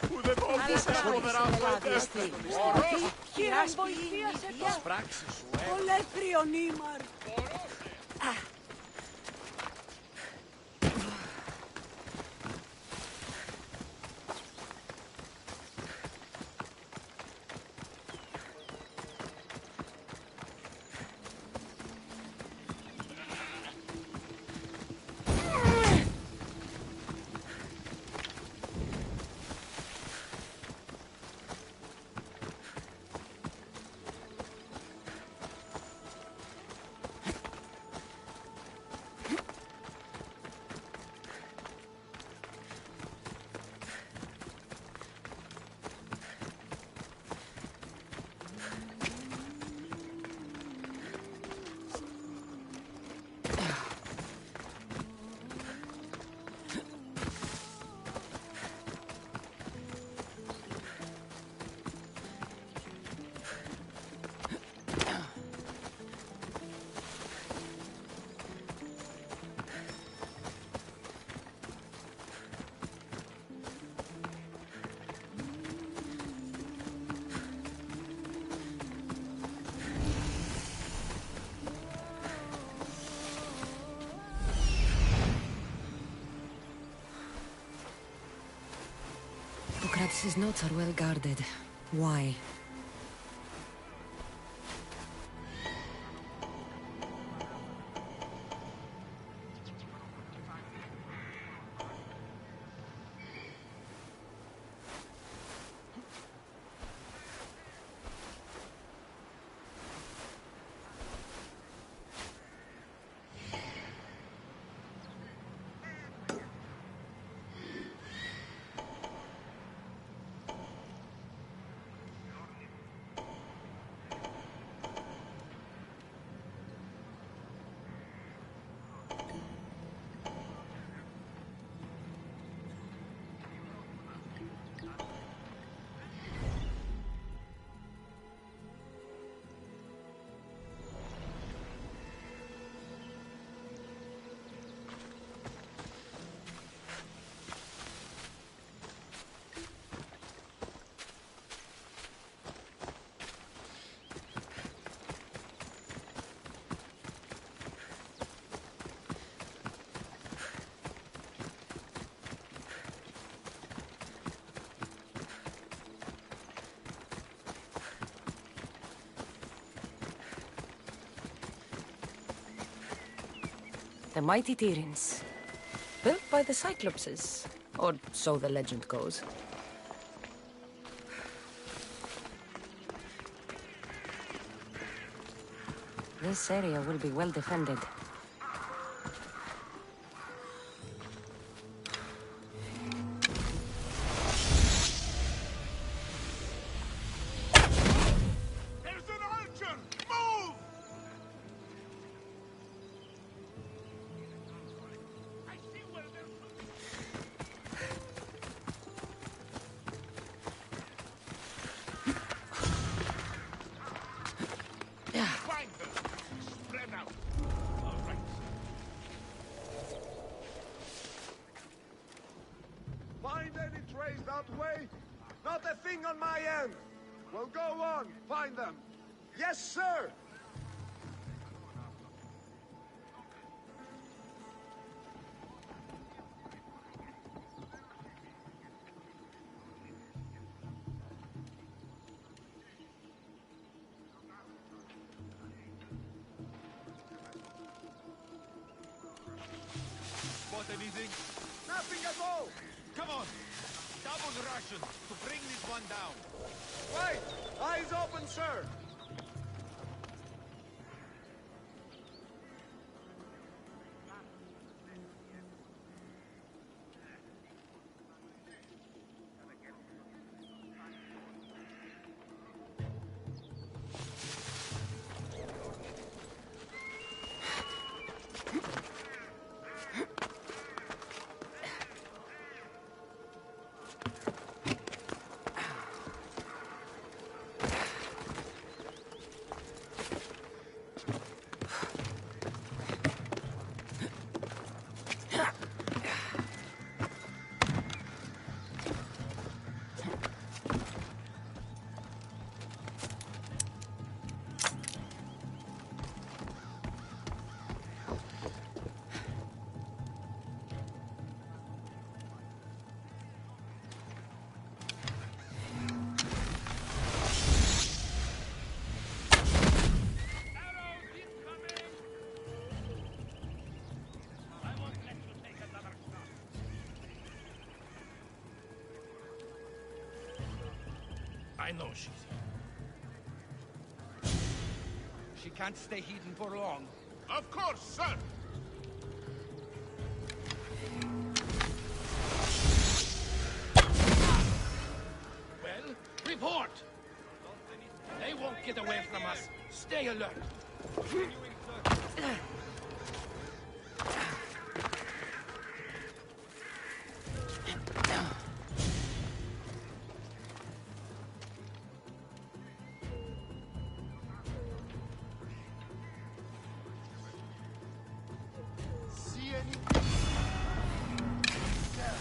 που δεν μπορούσα φοβερά φαντεύτηκε. Κύριε, βοηθίασε το. Τις πράξεις σου, Ολέθριο νήμαρ. His notes are well guarded. Why? The mighty Tyrins, built by the Cyclopses, or so the legend goes. This area will be well defended. Yes, sir! Spot anything? Nothing at all! Come on! Double Russian to bring this one down. Right! Eyes open, sir! I know she's here. She can't stay hidden for long. Of course, sir! Well, report! They won't get away from us. Stay alert. See anything? Sir?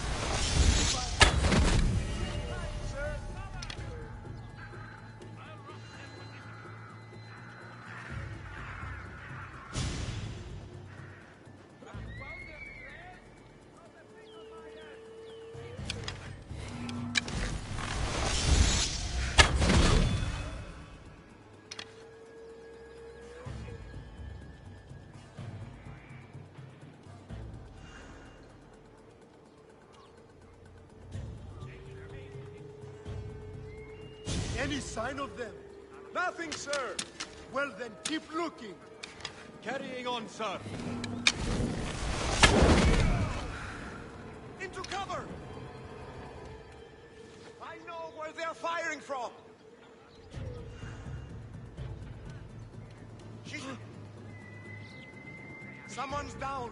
Any sign of them? Nothing, sir. Well then, keep looking. Carrying on, sir. Into cover! I know where they're firing from. Someone's down.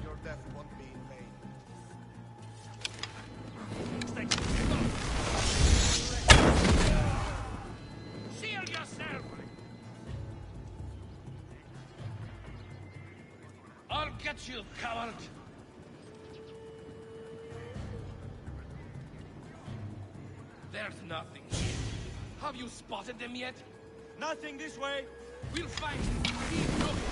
Your death won't be in vain. Shield yourself! I'll get you, coward! There's nothing here. Have you spotted them yet? Nothing this way. We'll find them. Keep looking.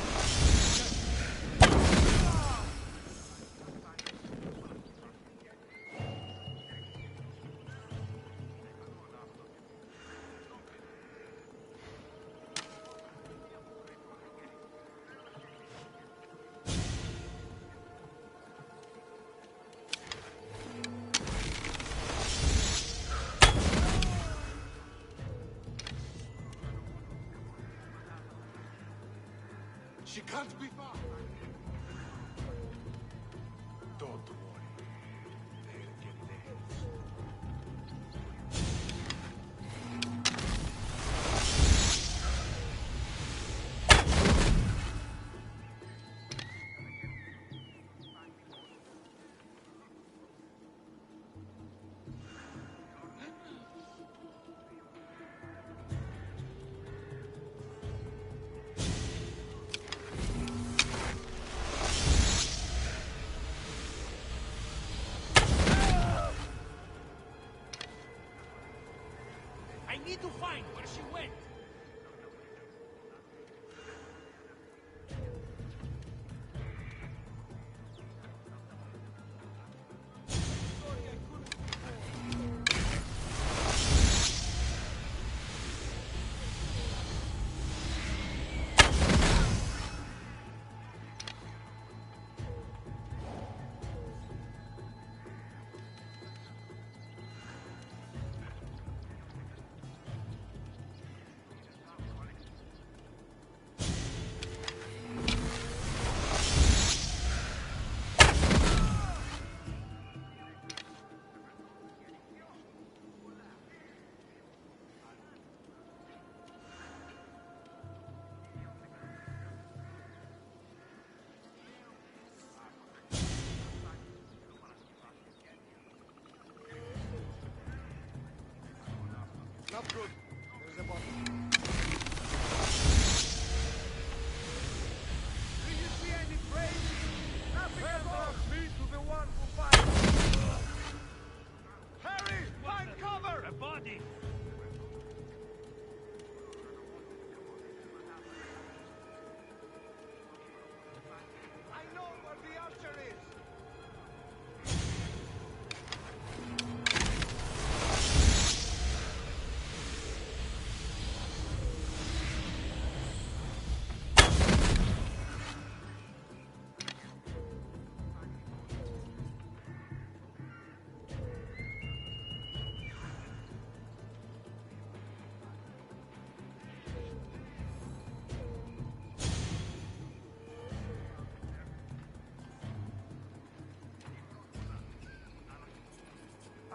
She can't be far. Don't worry. They'll get theirs. I need to find where she went. Not good. There's a bottle. Do you see any prey? Nothing at all. Me to the one who fights. Harry, find cover! A body. I know where the archer is.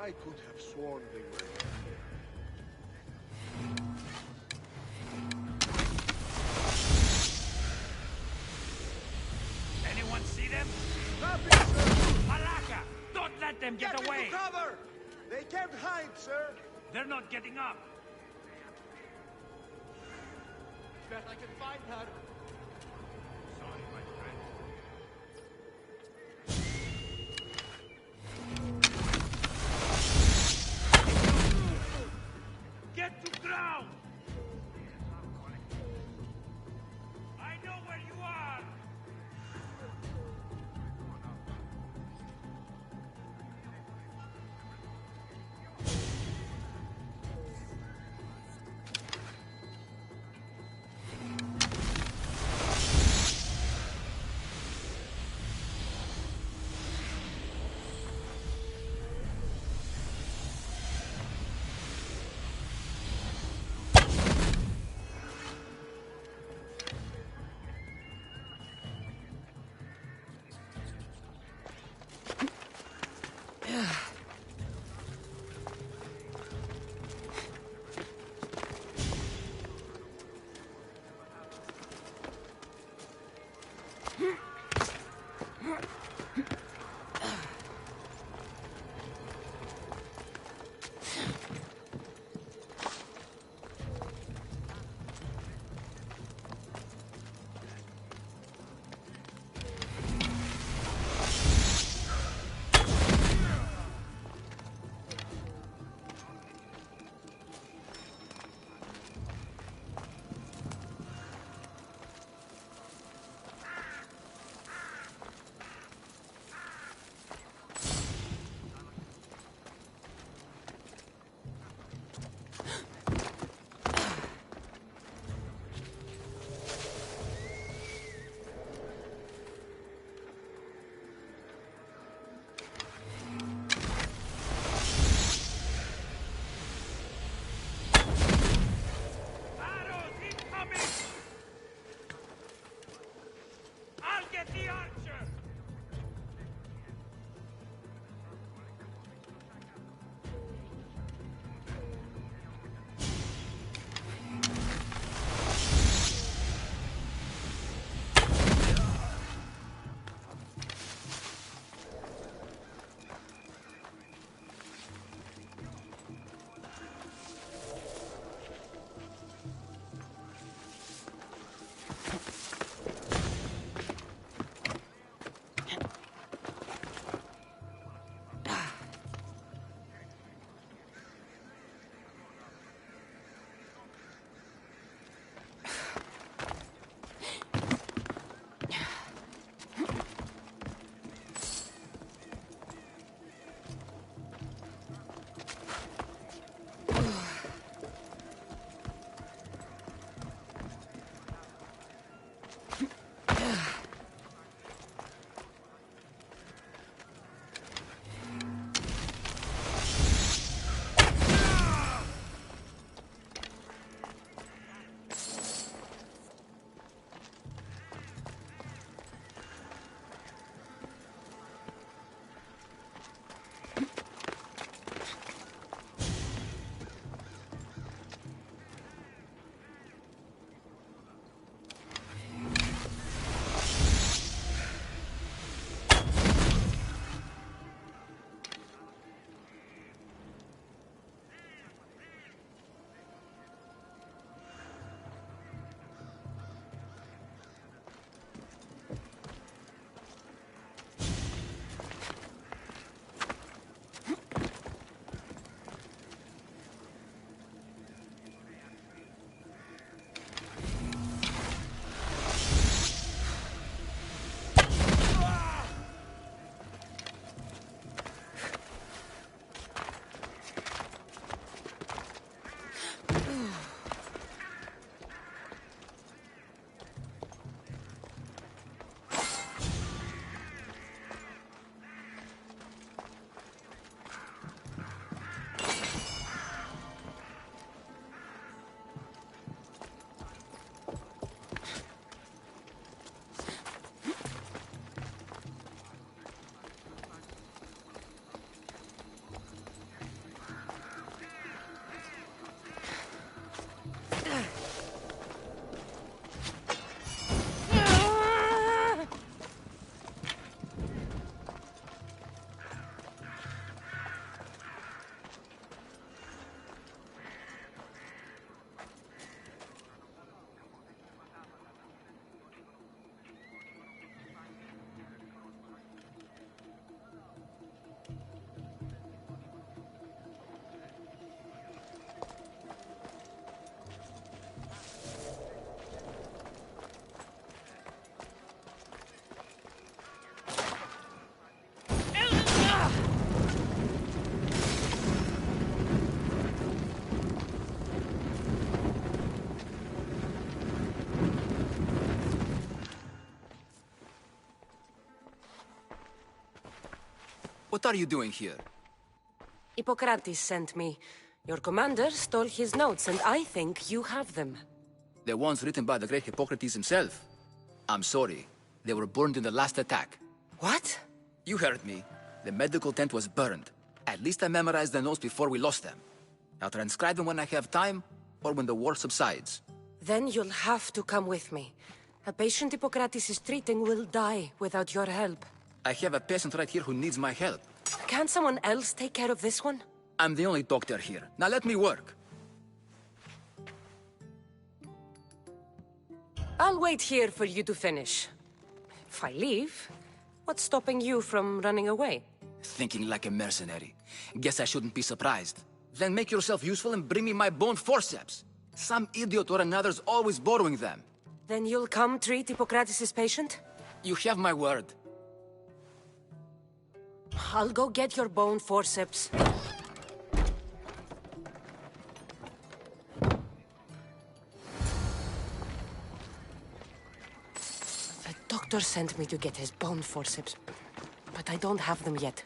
I could have sworn they were. Anyone see them? Nothing, sir! Malaka! Don't let them get away! Into cover! They can't hide, sir! They're not getting up! Bet I can find her. Sorry, my friend. Get to ground! I know where you are! What are you doing here? Hippocrates sent me. Your commander stole his notes, and I think you have them. The ones written by the great Hippocrates himself. I'm sorry. They were burned in the last attack. What? You heard me. The medical tent was burned. At least I memorized the notes before we lost them. I'll transcribe them when I have time, or when the war subsides. Then you'll have to come with me. A patient Hippocrates is treating will die without your help. I have a patient right here who needs my help. Can't someone else take care of this one? I'm the only doctor here. Now let me work. I'll wait here for you to finish. If I leave, what's stopping you from running away? Thinking like a mercenary. Guess I shouldn't be surprised. Then make yourself useful and bring me my bone forceps. Some idiot or another's always borrowing them. Then you'll come treat Hippocrates' patient? You have my word. I'll go get your bone forceps. The doctor sent me to get his bone forceps, but I don't have them yet.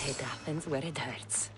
It happens where it hurts.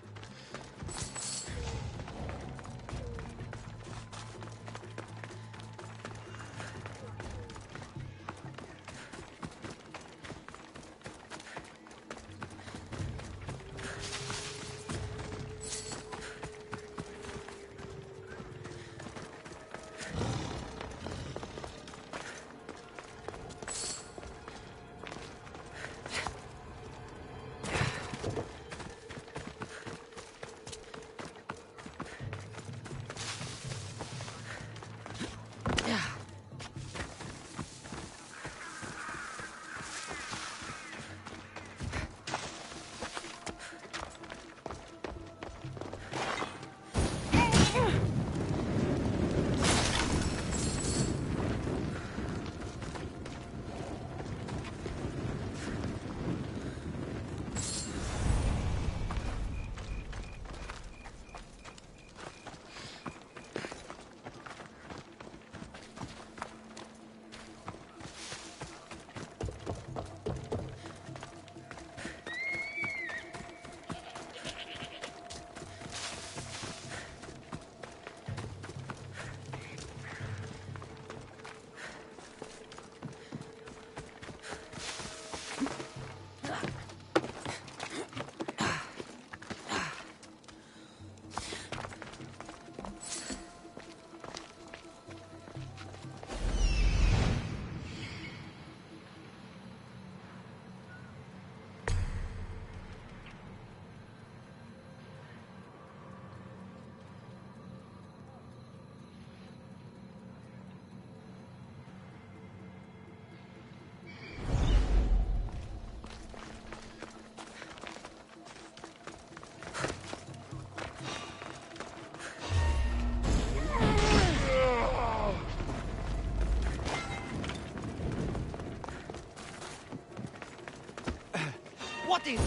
What is...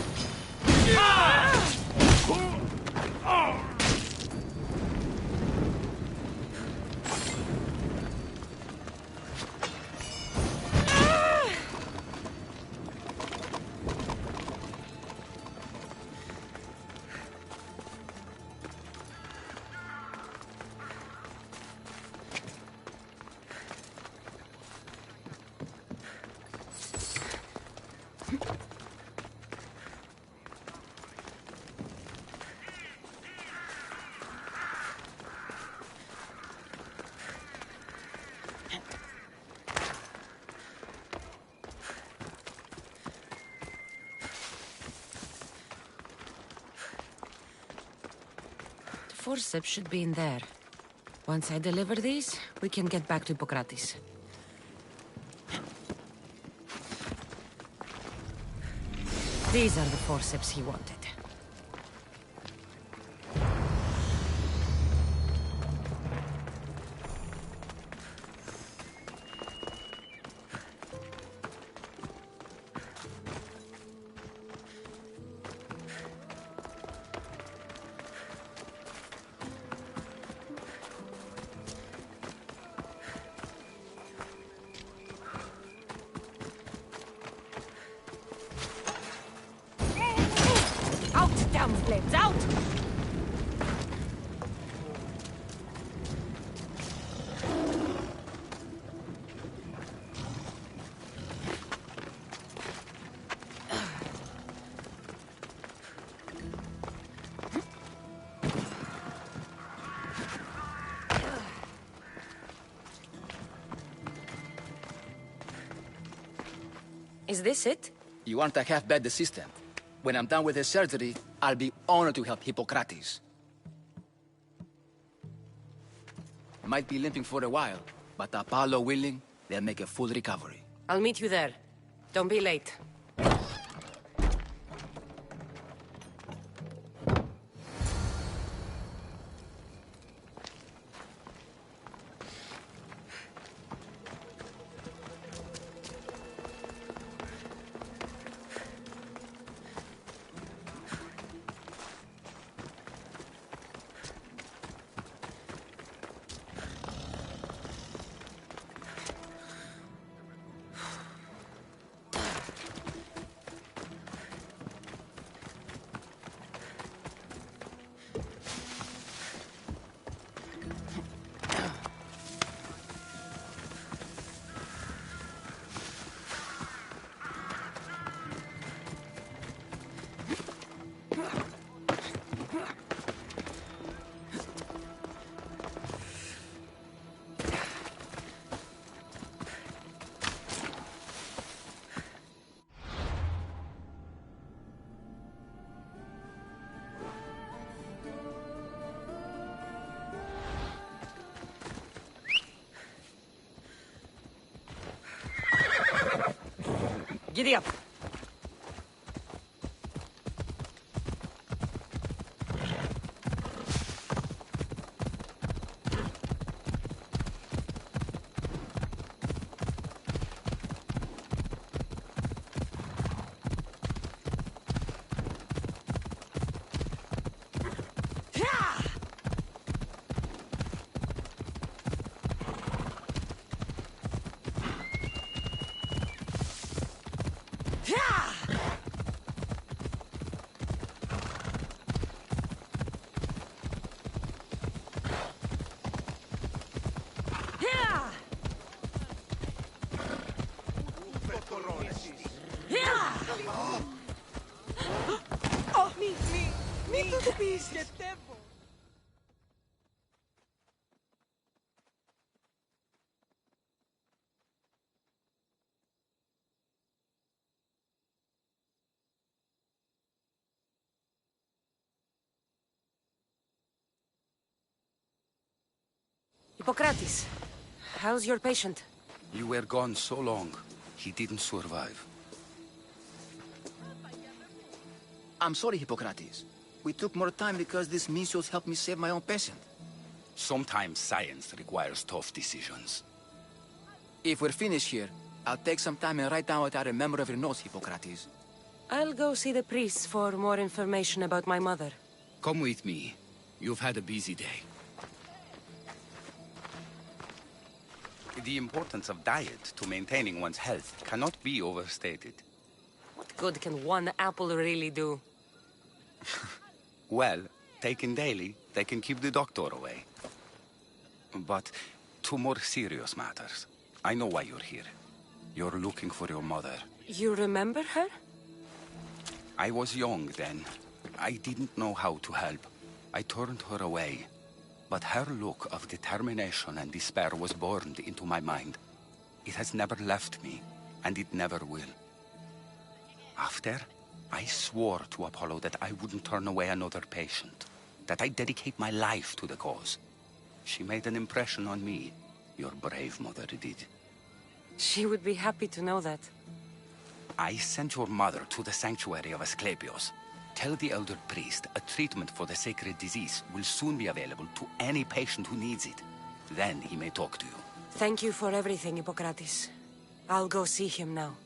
Ah! Forceps should be in there. Once I deliver these, we can get back to Hippocrates. These are the forceps he wanted. Blades out! Is this it? You aren't a half-bad assistant. When I'm done with his surgery, I'll be honored to help Hippocrates. Might be limping for a while, but Apollo willing, they'll make a full recovery. I'll meet you there. Don't be late. Giddy up! Μην τους πιστεύω. Hippocrates, how's your patient? You were gone so long, he didn't survive. I'm sorry, Hippocrates. We took more time because this measles helped me save my own patient. Sometimes science requires tough decisions. If we're finished here, I'll take some time and write down what I remember of your notes, Hippocrates. I'll go see the priests for more information about my mother. Come with me. You've had a busy day. The importance of diet to maintaining one's health cannot be overstated. What good can one apple really do? Well, taken daily, they can keep the doctor away. But to more serious matters, I know why you're here. You're looking for your mother. You remember her? I was young then. I didn't know how to help. I turned her away. But her look of determination and despair was burned into my mind. It has never left me, and it never will. After, I swore to Apollo that I wouldn't turn away another patient, that I'd dedicate my life to the cause. She made an impression on me. Your brave mother did. She would be happy to know that. I sent your mother to the sanctuary of Asclepios. Tell the elder priest a treatment for the sacred disease will soon be available to any patient who needs it. Then he may talk to you. Thank you for everything, Hippocrates. I'll go see him now.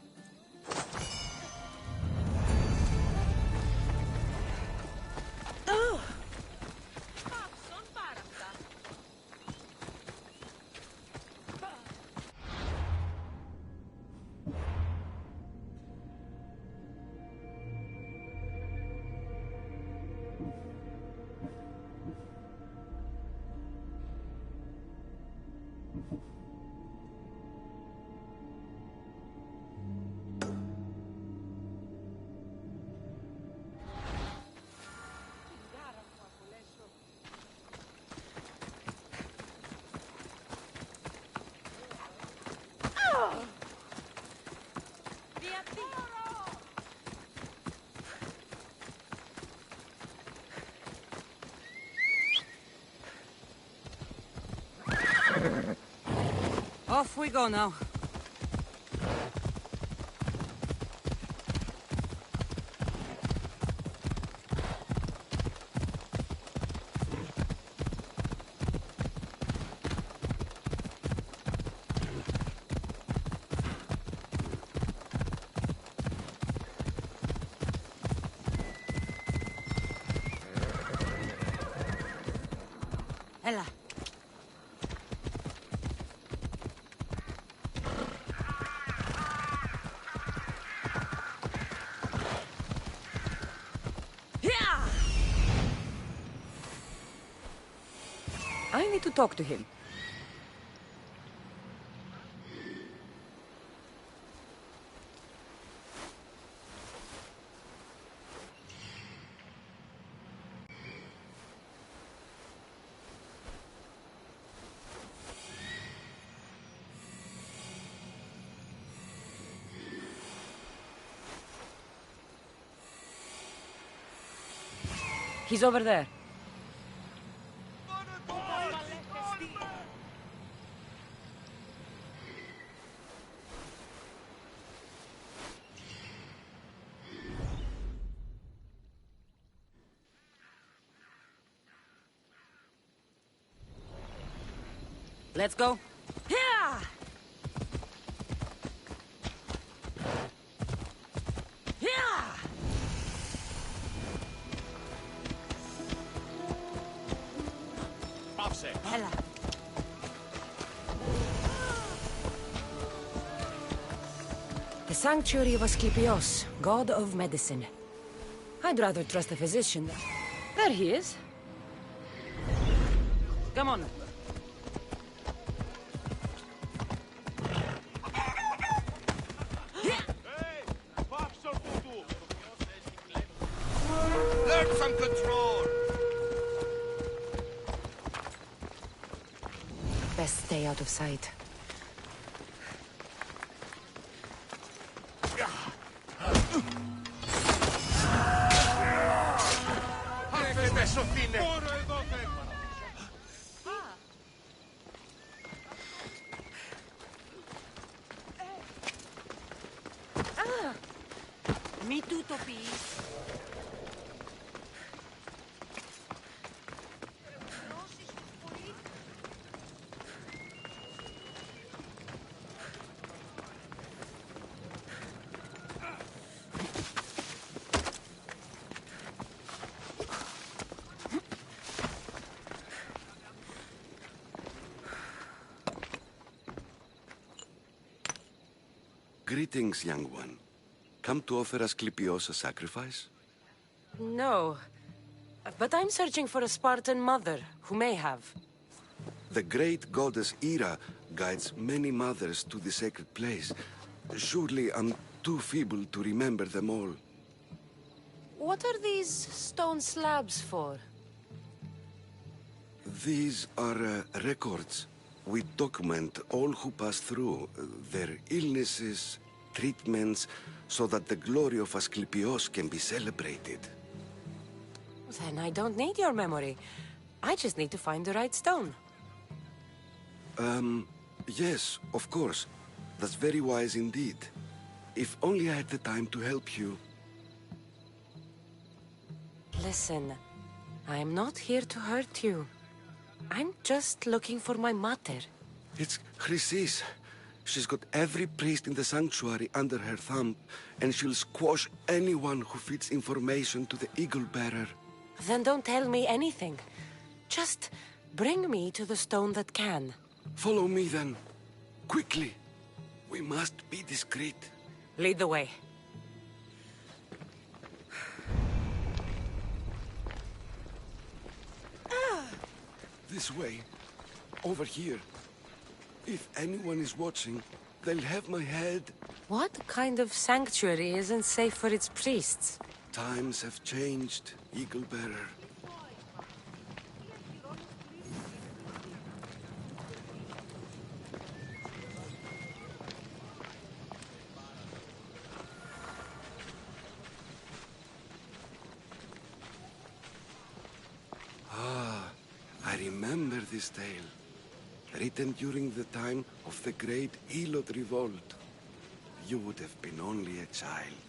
Off we go now. Ella. I need to talk to him. He's over there. Let's go. Yeah! Yeah! Offset. Ella. The sanctuary of Asclepios, god of medicine. I'd rather trust a physician. There he is. Come on. Learn some control! Best stay out of sight. Έχετε σωθήνε! Τώρα εδώ θέλω. Μη του το πεις. Greetings, young one. Come to offer Asclepios a sacrifice? No. But I'm searching for a Spartan mother who may have. The great goddess Hera guides many mothers to the sacred place. Surely I'm too feeble to remember them all. What are these stone slabs for? These are records. We document all who pass through, their illnesses, treatments, so that the glory of Asclepios can be celebrated. Then I don't need your memory. I just need to find the right stone. Yes, of course. That's very wise indeed. If only I had the time to help you. Listen, I'm not here to hurt you. I'm just looking for my mater. It's Chrysis. She's got every priest in the sanctuary under her thumb, and she'll squash anyone who feeds information to the Eagle Bearer. Then don't tell me anything. Just bring me to the stone that can. Follow me then. Quickly. We must be discreet. Lead the way. This way. Over here. If anyone is watching, they'll have my head. What kind of sanctuary isn't safe for its priests? Times have changed, Eagle Bearer. I remember this tale. Written during the time of the Great Elot Revolt. You would have been only a child.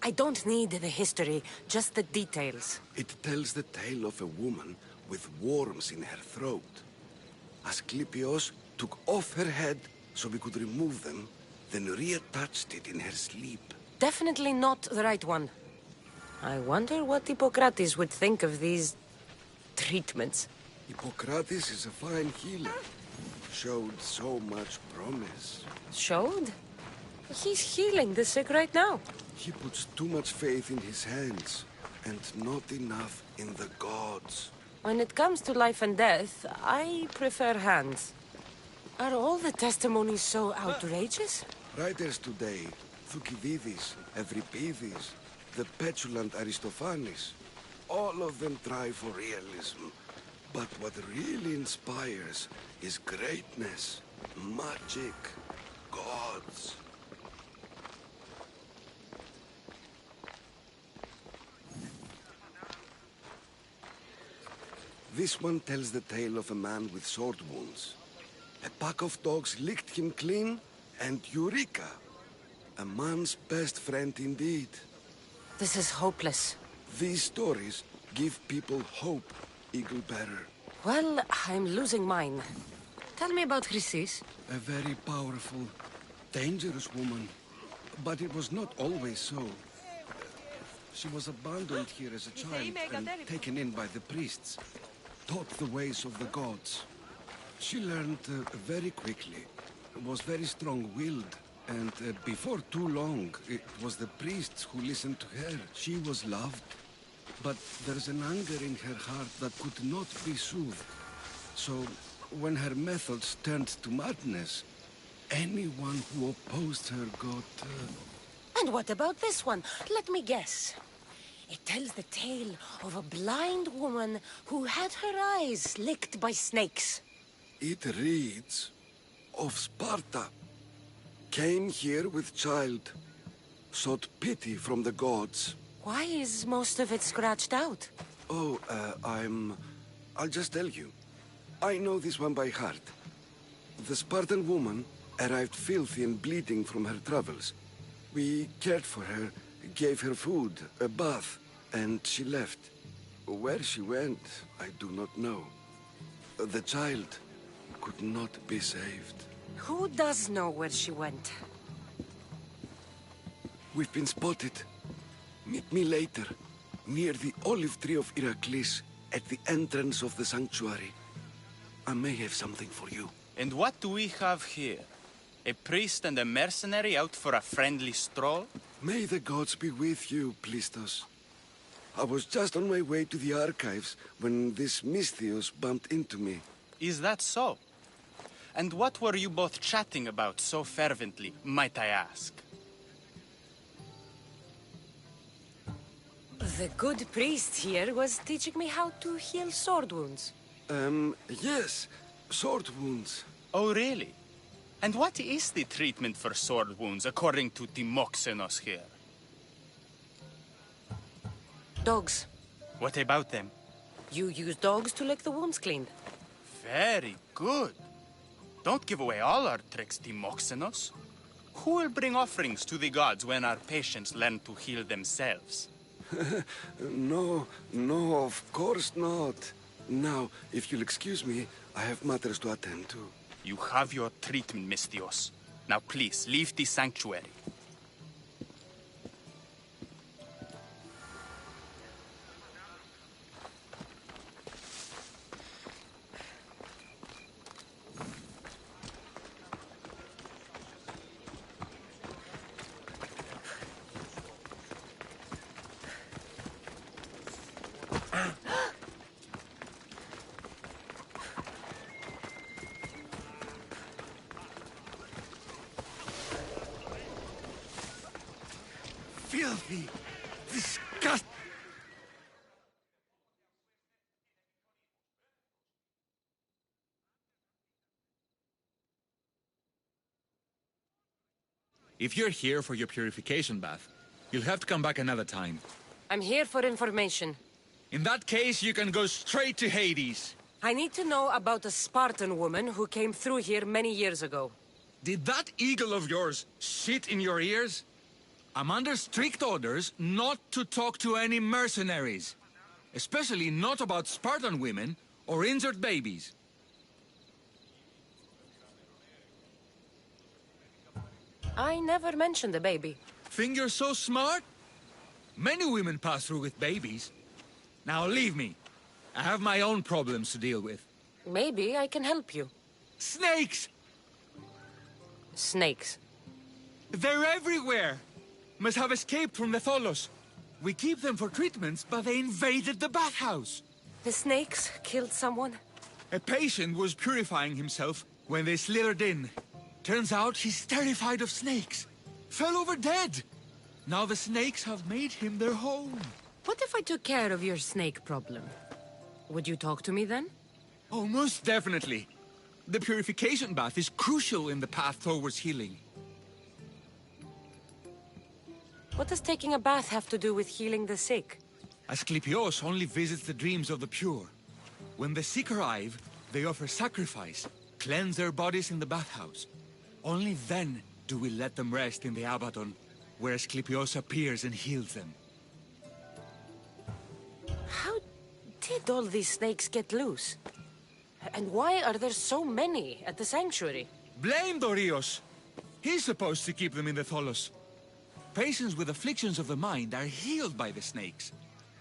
I don't need the history, just the details. It tells the tale of a woman with worms in her throat. Asclepios took off her head so we could remove them, then reattached it in her sleep. Definitely not the right one. I wonder what Hippocrates would think of these treatments. Hippocrates is a fine healer. Showed so much promise. Showed? He's healing the sick right now. He puts too much faith in his hands, and not enough in the gods. When it comes to life and death, I prefer hands. Are all the testimonies so outrageous? Writers today, Thucydides, Euripides, the petulant Aristophanes, all of them try for realism. But what really inspires is greatness, magic, gods. This one tells the tale of a man with sword wounds. A pack of dogs licked him clean, and Eureka! A man's best friend indeed. This is hopeless. These stories give people hope, Eagle Bearer. Well, I'm losing mine. Tell me about Chrysis. A very powerful, dangerous woman. But it was not always so. She was abandoned here as a child and taken in by the priests. Taught the ways of the gods. She learned very quickly. Was very strong-willed. And before too long, it was the priests who listened to her. She was loved. But there's an anger in her heart that could not be soothed. So, when her methods turned to madness, anyone who opposed her got... And what about this one? Let me guess. It tells the tale of a blind woman who had her eyes licked by snakes. It reads of Sparta. Came here with child. Sought pity from the gods. Why is most of it scratched out? Oh, I'll just tell you. I know this one by heart. The Spartan woman arrived filthy and bleeding from her travels. We cared for her, gave her food, a bath, and she left. Where she went, I do not know. The child could not be saved. Who does know where she went? We've been spotted. Meet me later, near the olive tree of Heracles, at the entrance of the sanctuary. I may have something for you. And what do we have here? A priest and a mercenary out for a friendly stroll? May the gods be with you, Plistos. I was just on my way to the archives when this Misthios bumped into me. Is that so? And what were you both chatting about so fervently, might I ask? The good priest here was teaching me how to heal sword wounds. Yes. Sword wounds. Oh, really? And what is the treatment for sword wounds, according to Timoxenos here? Dogs. What about them? You use dogs to lick the wounds clean. Very good. Don't give away all our tricks, Timoxenos. Who will bring offerings to the gods when our patients learn to heal themselves? No, of course not. Now, if you'll excuse me, I have matters to attend to. You have your treatment, Misthios. Now please, leave the sanctuary. Filthy! Disgust! If you're here for your purification bath, you'll have to come back another time. I'm here for information. In that case, you can go straight to Hades. I need to know about a Spartan woman who came through here many years ago. Did that eagle of yours shit in your ears? I'm under strict orders not to talk to any mercenaries. Especially not about Spartan women or injured babies. I never mentioned a baby. Think you're so smart? Many women pass through with babies. Now leave me. I have my own problems to deal with. Maybe I can help you. Snakes! Snakes. They're everywhere! Must have escaped from the Tholos. We keep them for treatments, but they invaded the bathhouse. The snakes killed someone? A patient was purifying himself when they slithered in. Turns out he's terrified of snakes. Fell over dead. Now the snakes have made him their home. What if I took care of your snake problem? Would you talk to me then? Oh, most definitely. The purification bath is crucial in the path towards healing. What does taking a bath have to do with healing the sick? Asclepios only visits the dreams of the pure. When the sick arrive, they offer sacrifice, cleanse their bodies in the bathhouse. Only then do we let them rest in the Abaddon, where Asclepios appears and heals them. How did all these snakes get loose? And why are there so many at the sanctuary? Blame Dorios! He's supposed to keep them in the Tholos. Patients with afflictions of the mind are healed by the snakes.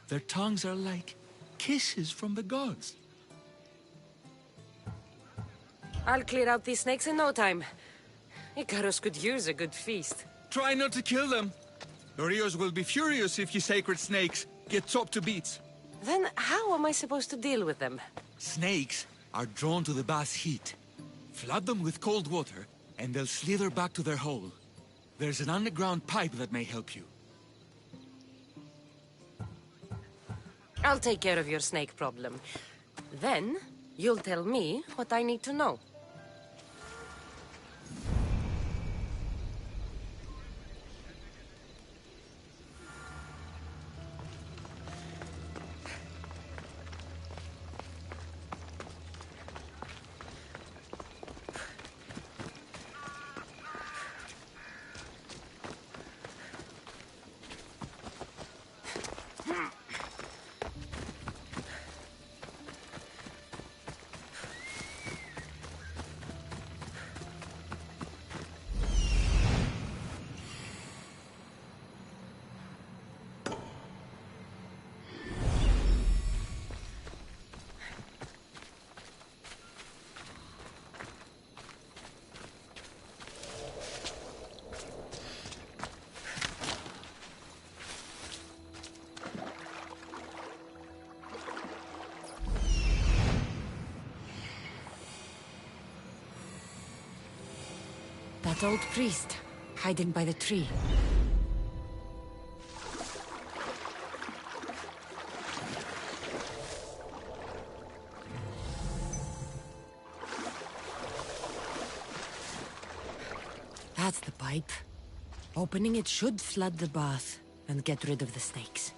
Their tongues are like kisses from the gods. I'll clear out these snakes in no time. Icarus could use a good feast. Try not to kill them. Dorios will be furious if you sacred snakes get chopped to bits. Then how am I supposed to deal with them? Snakes are drawn to the bath's heat. Flood them with cold water, and they'll slither back to their hole. There's an underground pipe that may help you. I'll take care of your snake problem. Then, you'll tell me what I need to know. That old priest, hiding by the tree. That's the pipe. Opening it should flood the bath and get rid of the snakes.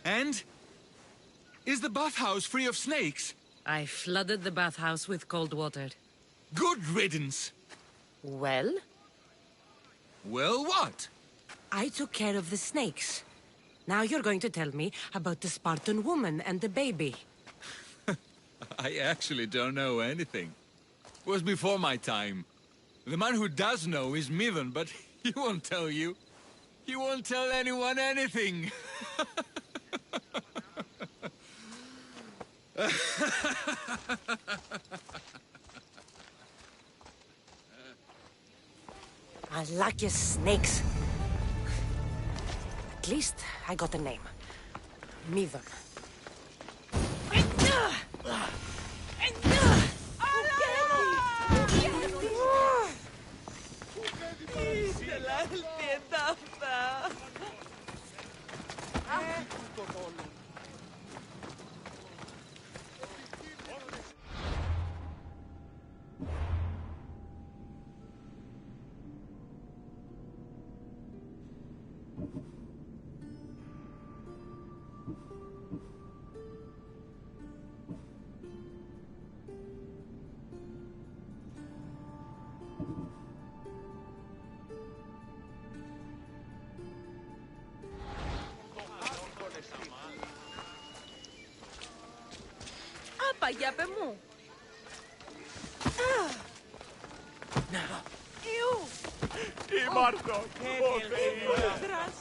And? Is the bathhouse free of snakes? I flooded the bathhouse with cold water. Good riddance! Well? Well, what? I took care of the snakes. Now you're going to tell me about the Spartan woman and the baby. I actually don't know anything. It was before my time. The man who does know is Midden, but he won't tell you. He won't tell anyone anything. I like your snakes. At least I got a name. Midden. Apa, ya μου. Ήμαρτον! Ο Θεός!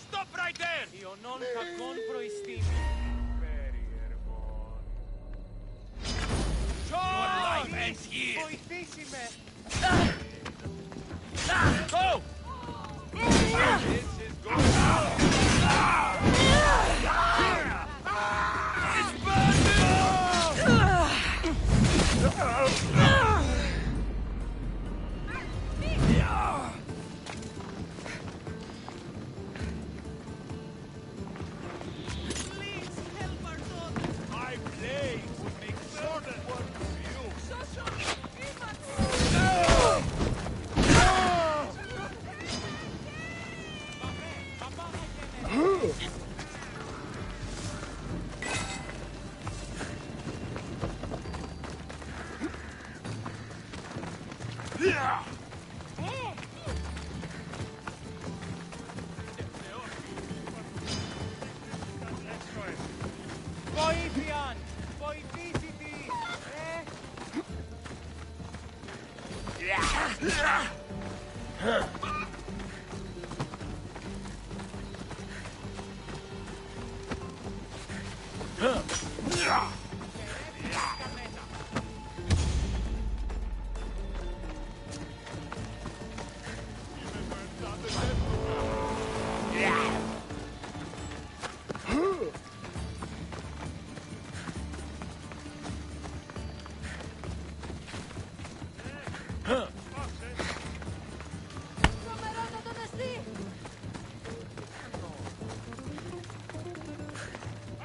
Stop right there! Your life ends here! Go! My blade will make shorter work for you.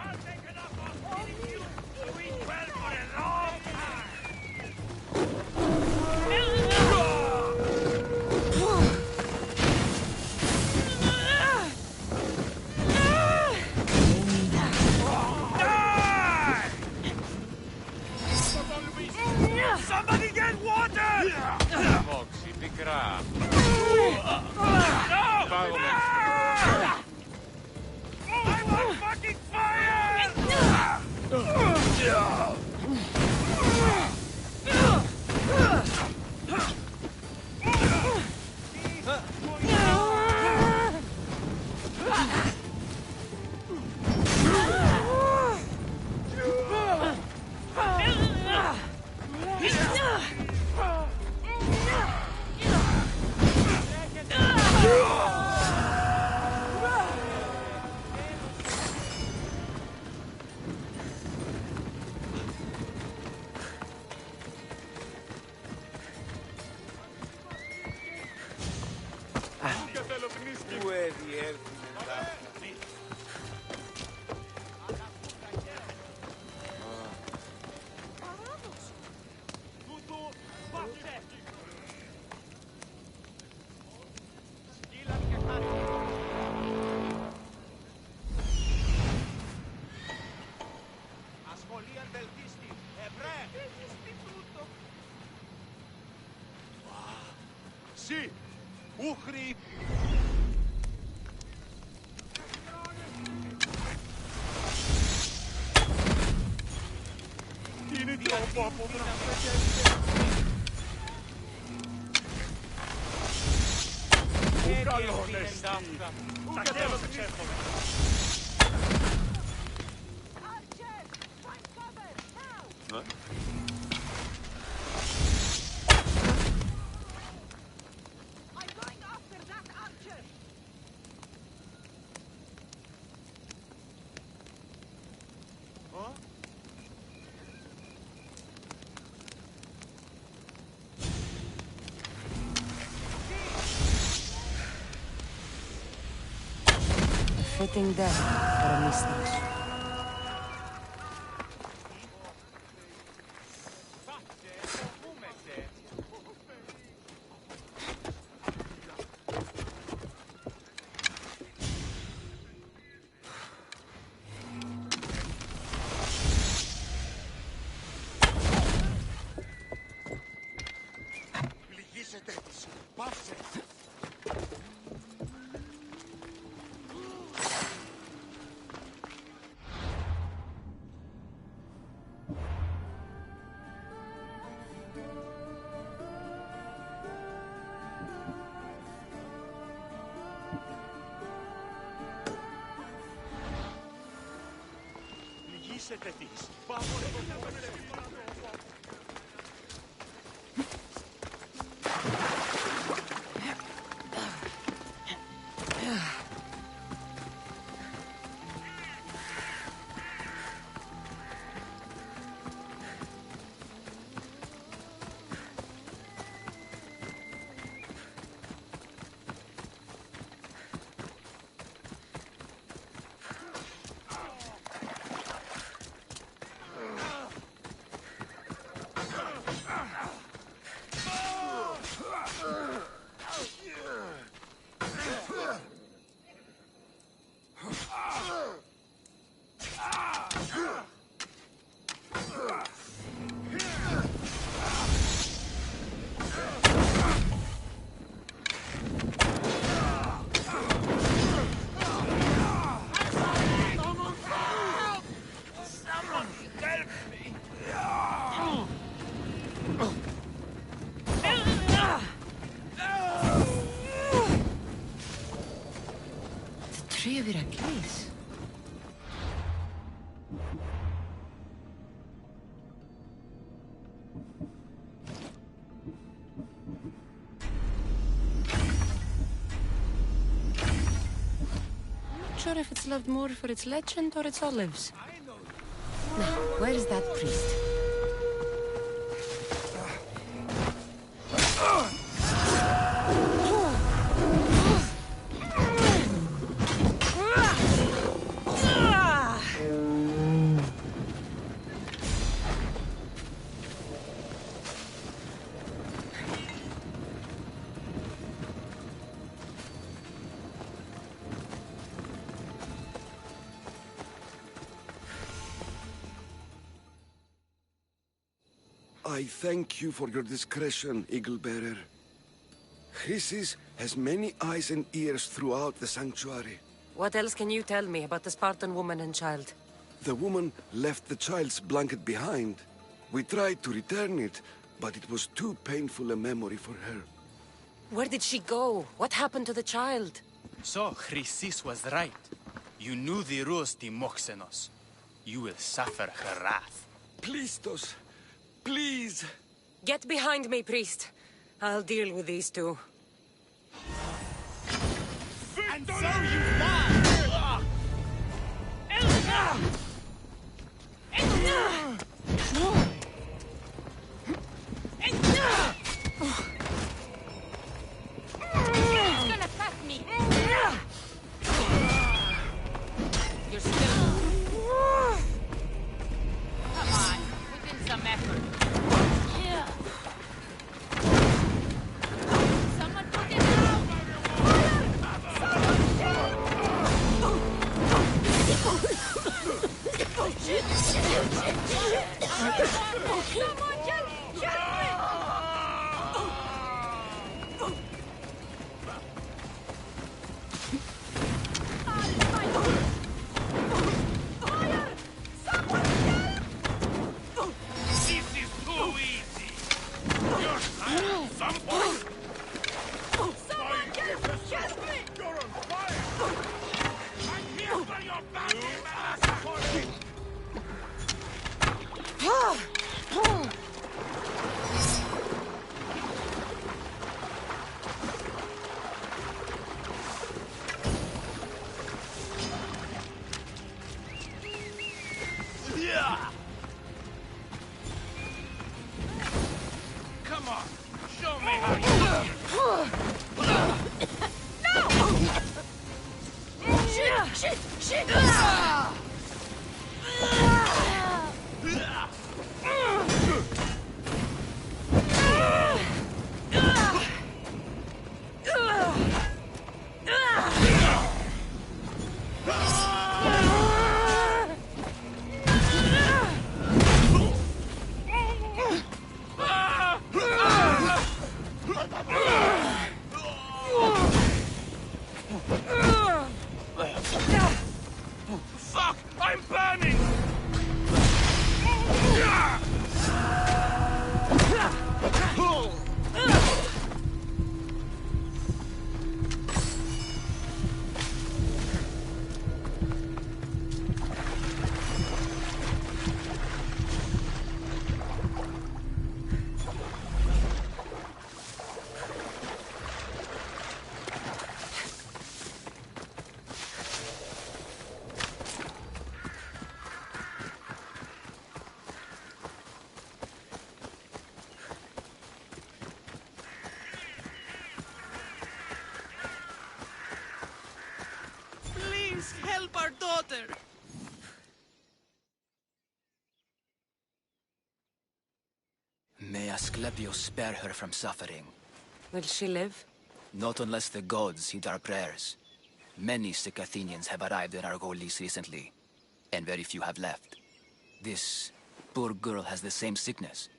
I'll take enough of feeding you to eat well for a long time! Somebody get water! Foxy, the crab. I want fucking fire! Sì, Uchri. Είναι τρόπο από καλό νεστή. Τα θέλω το ξέφωνα. Fitting death for a mistress. Αφήσετε τις. Πάμε στο πόδι. Sure if it's loved more for its legend or its olives. Now, where is that priest? I thank you for your discretion, Eagle-Bearer. Chrysis has many eyes and ears throughout the sanctuary. What else can you tell me about the Spartan woman and child? The woman left the child's blanket behind. We tried to return it, but it was too painful a memory for her. Where did she go? What happened to the child? So, Chrysis was right. You knew the rules, Timoxenos. You will suffer her wrath. Plistos, please! Get behind me, priest. I'll deal with these two. And so you die! It's gonna cut me! You're still... Come on, put in some effort. Someone put it out! help our daughter! May Asclepius spare her from suffering. Will she live? Not unless the gods heed our prayers. Many sick Athenians have arrived in Argolis recently, and very few have left. This poor girl has the same sickness.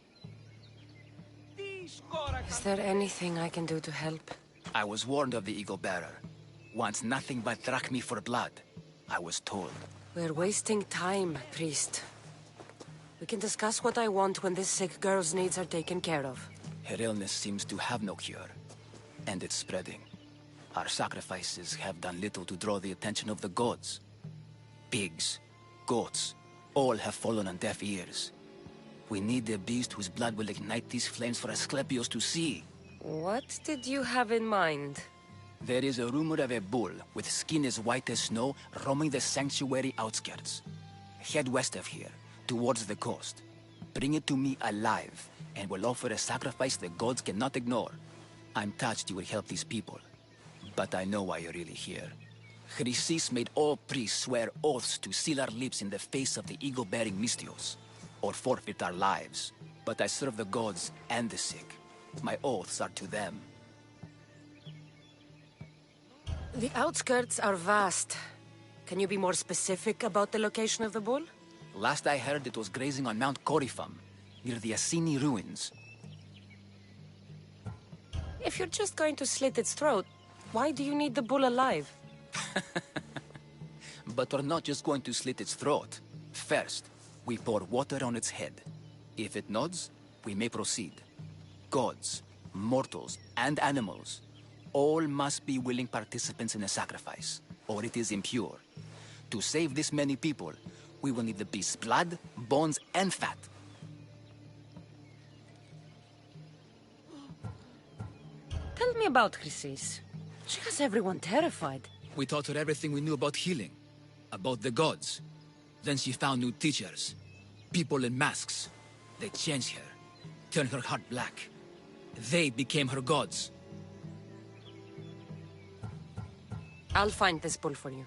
Is there anything I can do to help? I was warned of the Eagle Bearer. Wants nothing but drachmi for blood, I was told. We're wasting time, priest. We can discuss what I want when this sick girl's needs are taken care of. Her illness seems to have no cure, and it's spreading. Our sacrifices have done little to draw the attention of the gods. Pigs, goats, all have fallen on deaf ears. We need a beast whose blood will ignite these flames for Asclepius to see. What did you have in mind? There is a rumor of a bull with skin as white as snow roaming the sanctuary outskirts. Head west of here, towards the coast. Bring it to me alive, and we'll offer a sacrifice the gods cannot ignore. I'm touched you will help these people, but I know why you're really here. Chrysis made all priests swear oaths to seal our lips in the face of the eagle-bearing Mystios, or forfeit our lives. But I serve the gods and the sick. My oaths are to them. The outskirts are vast. Can you be more specific about the location of the bull? Last I heard, it was grazing on Mount Corifum, near the Assini ruins. If you're just going to slit its throat, why do you need the bull alive? But we're not just going to slit its throat. First, we pour water on its head. If it nods, we may proceed. Gods, mortals, and animals, all must be willing participants in a sacrifice, or it is impure. To save this many people, we will need the beast's blood, bones, and fat. Tell me about Chrysis. She has everyone terrified. We taught her everything we knew about healing, about the gods. Then she found new teachers, people in masks. They changed her, turned her heart black. They became her gods. I'll find this bull for you.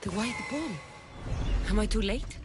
The white bull. Am I too late?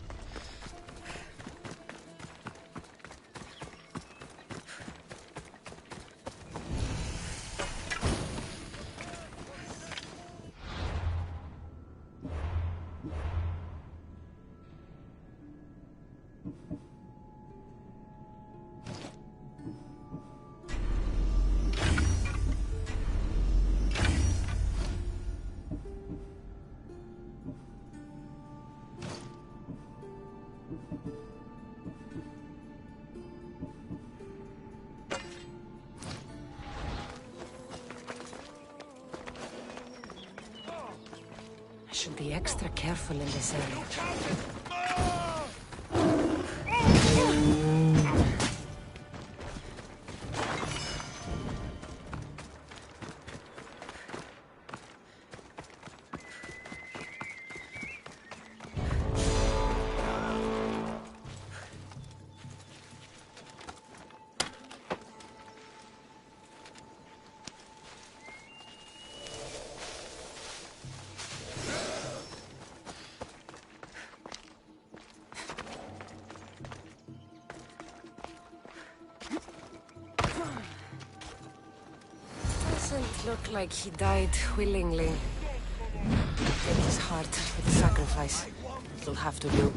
I should be extra careful in this area. look like he died willingly. Take his heart for the sacrifice. It'll have to do.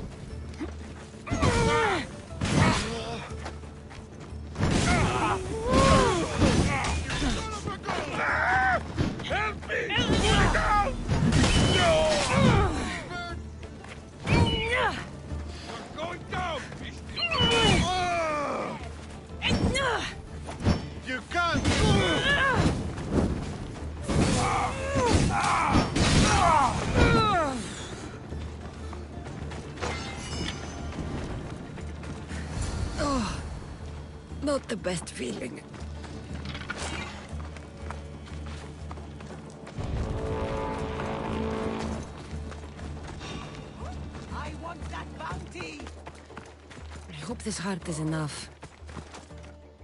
Help me! Put it down! You're going down! You can't! Oh, not the best feeling. I want that bounty! I hope this heart is enough.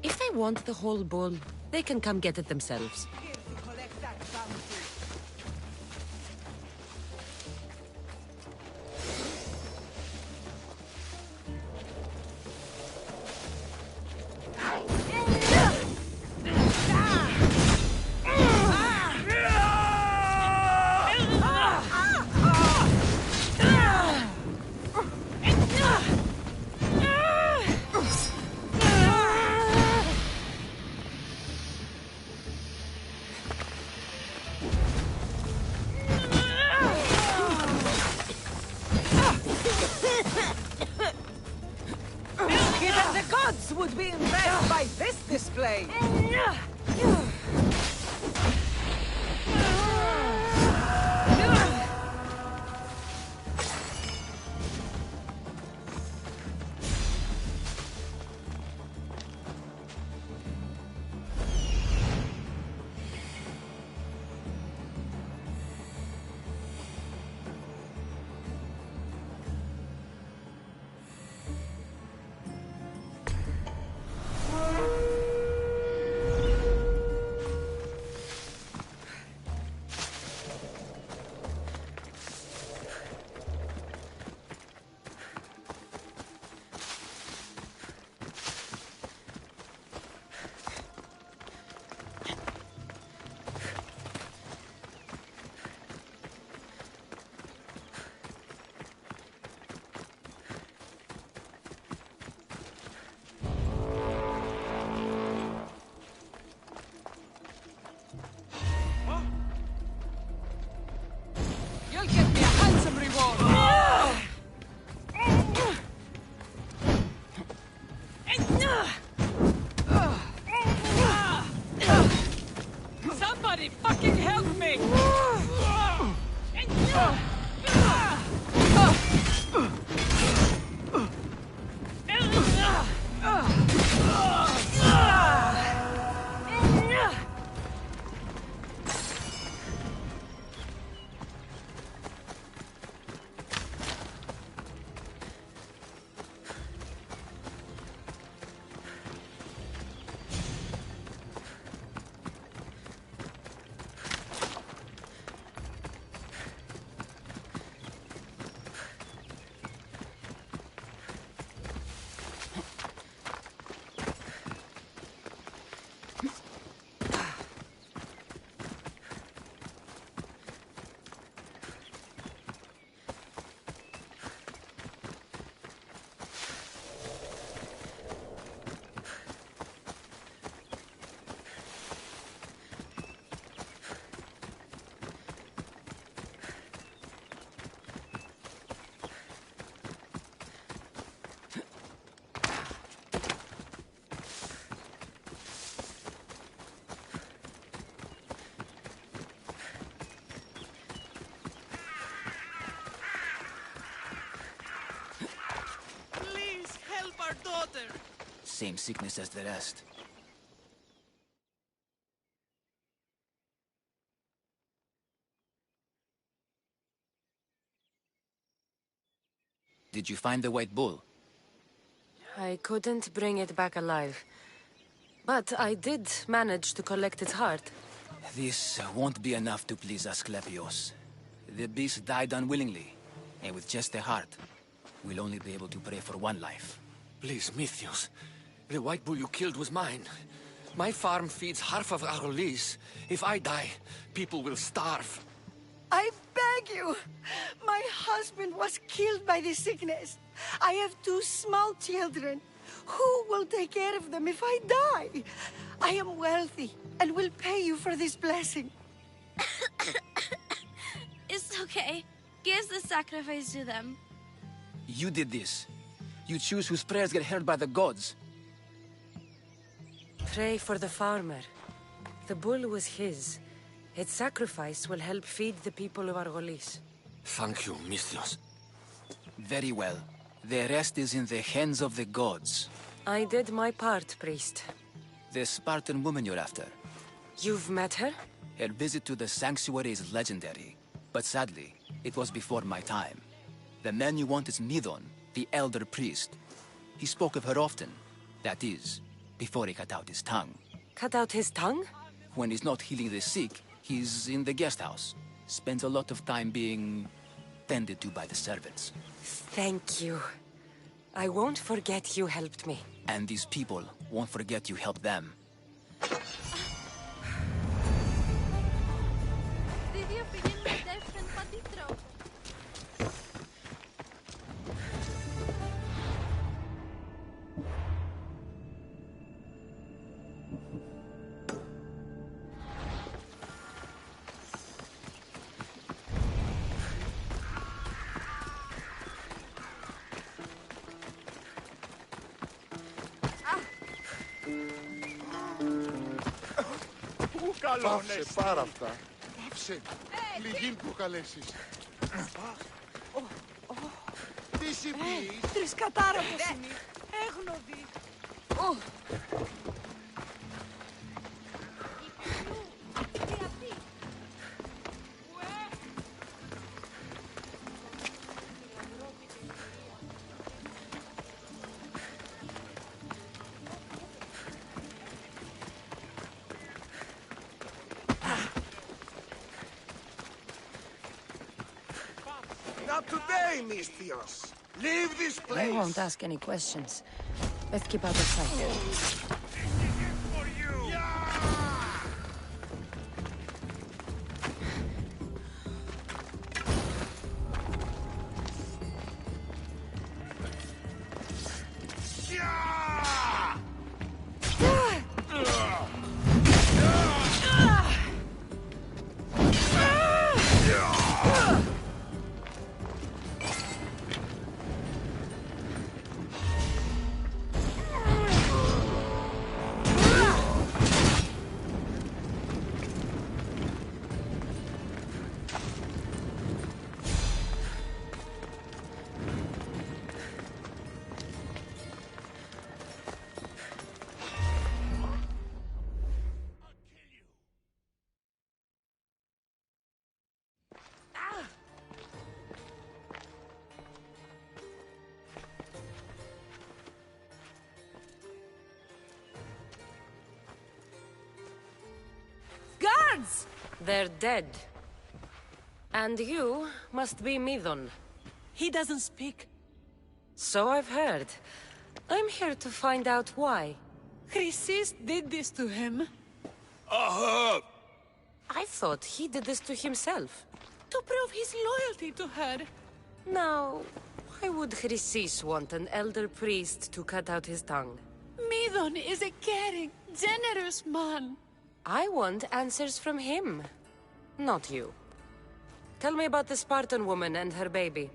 If they want the whole bull, they can come get it themselves. Here to collect that bounty. Even the gods would be impressed by this display! You'll get me a handsome reward! Somebody fucking help me! Same sickness as the rest. Did you find the white bull? I couldn't bring it back alive. But I did manage to collect its heart. This won't be enough to please Asclepios. The beast died unwillingly, and with just the heart, we'll only be able to pray for one life. Please, Mythios. The white bull you killed was mine. My farm feeds half of Argolis. If I die, people will starve. I beg you! My husband was killed by the sickness. I have 2 small children. Who will take care of them if I die? I am wealthy and will pay you for this blessing. It's okay. Give the sacrifice to them. You did this. You choose whose prayers get heard by the gods. Pray for the farmer. The bull was his. Its sacrifice will help feed the people of Argolis. Thank you, Misthios. Very well. The rest is in the hands of the gods. I did my part, priest. The Spartan woman you're after. You've met her? Her visit to the sanctuary is legendary. But sadly, it was before my time. The man you want is Midon, the elder priest. He spoke of her often. That is, before he cut out his tongue. Cut out his tongue? When he's not healing the sick, he's in the guest house. Spends a lot of time being tended to by the servants. Thank you. I won't forget you helped me. And these people won't forget you helped them. Πάψε πάρα αυτά. Πάψε. Πληγήν που καλέσεις. Τι συμβείς? Τρισκατάρα το σημεί. Έγνοδη. Not today, Misthios. Leave this place. I won't ask any questions. Let's keep out of sight. Guards! They're dead. And you must be Midon. He doesn't speak. So I've heard. I'm here to find out why. Chrysis did this to him. I thought he did this to himself. To prove his loyalty to her. Now, why would Chrysis want an elder priest to cut out his tongue? Midon is a caring, generous man. I want answers from him, not you. Tell me about the Spartan woman and her baby.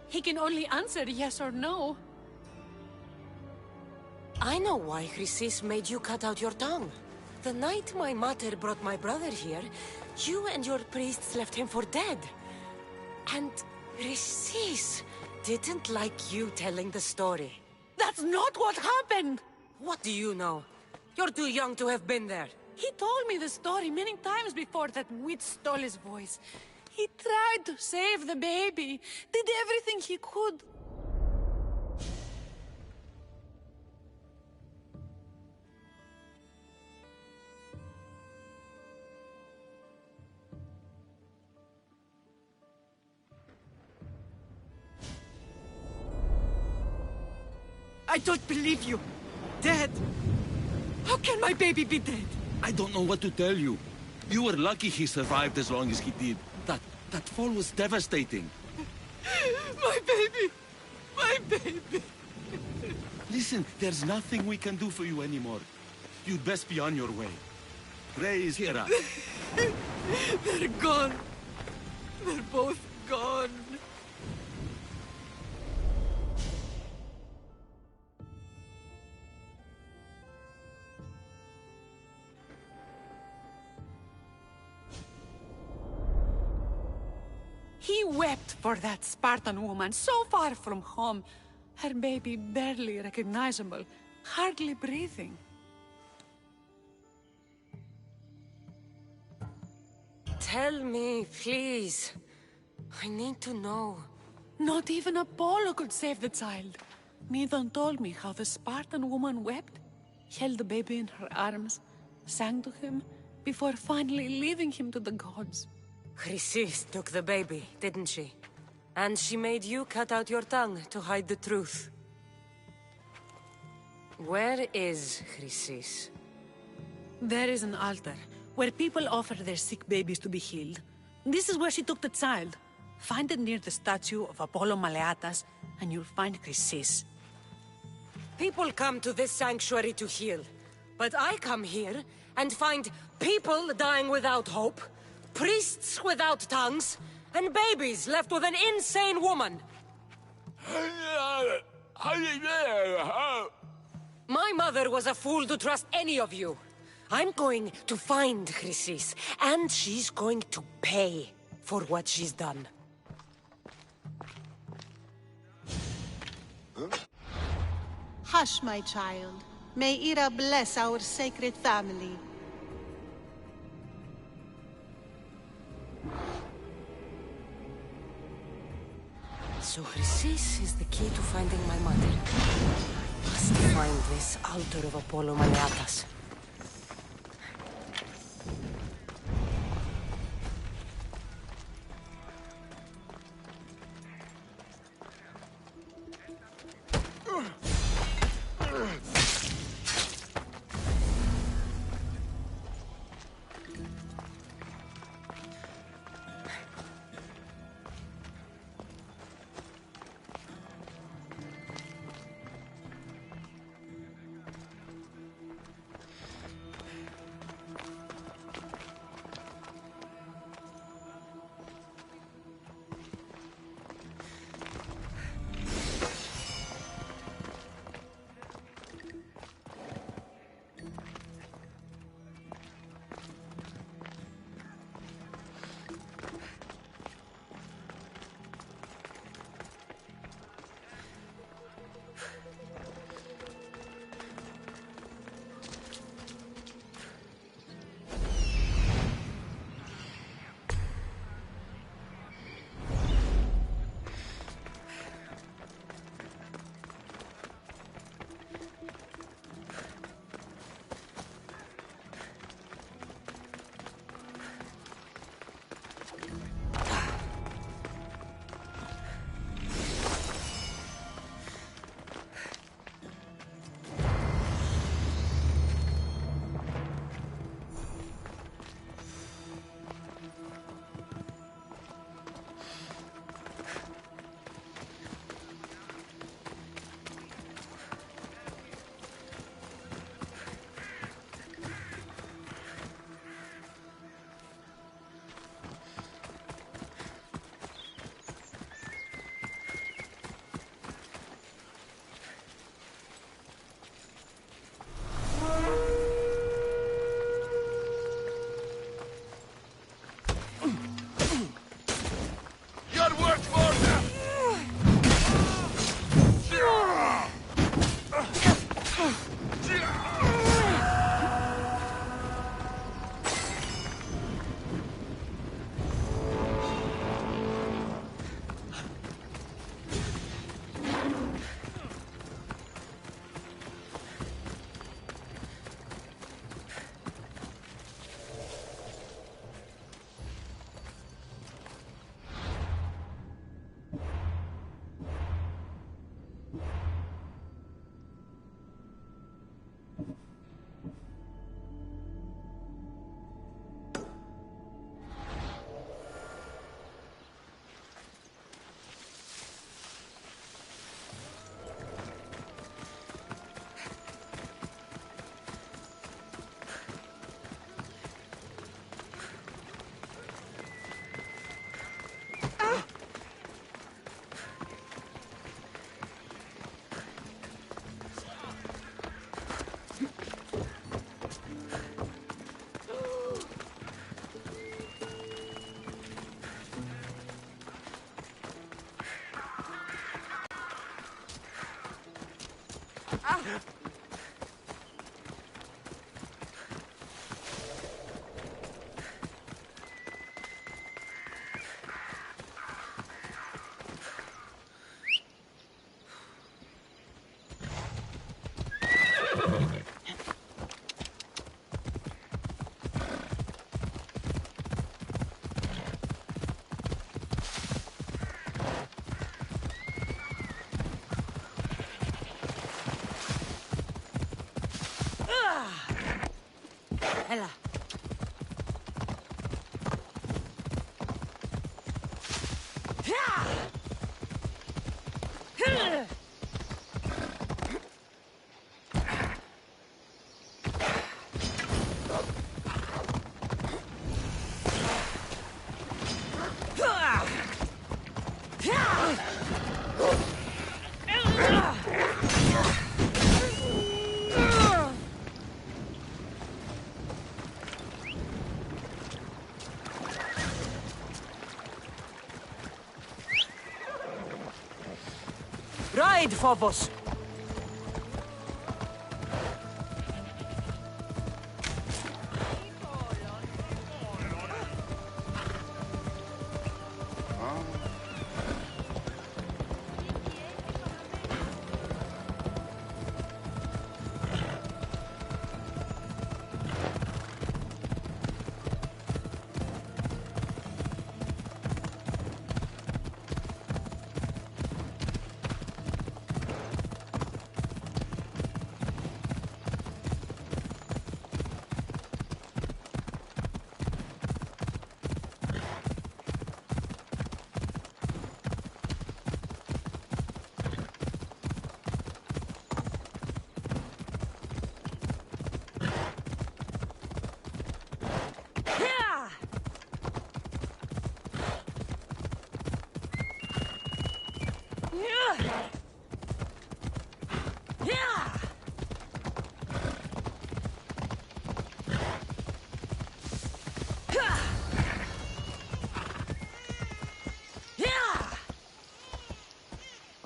He can only answer yes or no. I know why Chrysis made you cut out your tongue. The night my mater brought my brother here, you and your priests left him for dead. And Chrysis didn't like you telling the story. That's not what happened! What do you know? You're too young to have been there. He told me the story many times before that witch stole his voice. He tried to save the baby, did everything he could. I don't believe you. Dead. How can my baby be dead? I don't know what to tell you. You were lucky he survived as long as he did. That fall was devastating. My baby! My baby! Listen, there's nothing we can do for you anymore. You'd best be on your way. Praise Hera. They're gone. They're both gone. He wept for that Spartan woman, so far from home. Her baby barely recognizable, hardly breathing. Tell me, please. I need to know. Not even Apollo could save the child. Medon told me how the Spartan woman wept, held the baby in her arms, sang to him, before finally leaving him to the gods. Chrysis took the baby, didn't she? And she made you cut out your tongue to hide the truth. Where is Chrysis? There is an altar, where people offer their sick babies to be healed. This is where she took the child. Find it near the statue of Apollo Maleatas, and you'll find Chrysis. People come to this sanctuary to heal. But I come here and find people dying without hope, priests without tongues, and babies left with an insane woman. My mother was a fool to trust any of you. I'm going to find Chrysis, and she's going to pay for what she's done. Hush, my child. May Ira bless our sacred family. So Chrysis is the key to finding my mother. I must find this altar of Apollo Maleatas. Ella. Ride, Phobos!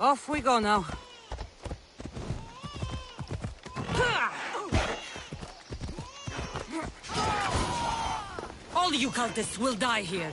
Off we go now. All you cultists will die here.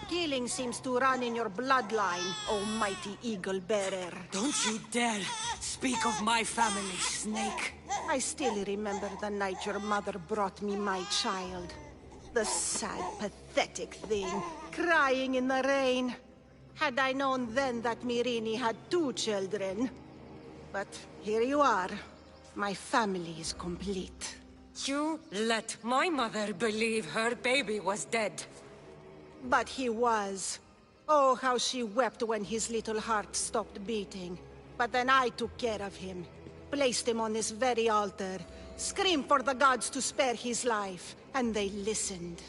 Killing seems to run in your bloodline, oh mighty eagle bearer. Don't you dare speak of my family, Snake. I still remember the night your mother brought me my child. The sad, pathetic thing, crying in the rain. Had I known then that Myrini had 2 children. But here you are. My family is complete. You let my mother believe her baby was dead. But he was. Oh, how she wept when his little heart stopped beating. But then I took care of him. Placed him on this very altar. Screamed for the gods to spare his life. And they listened.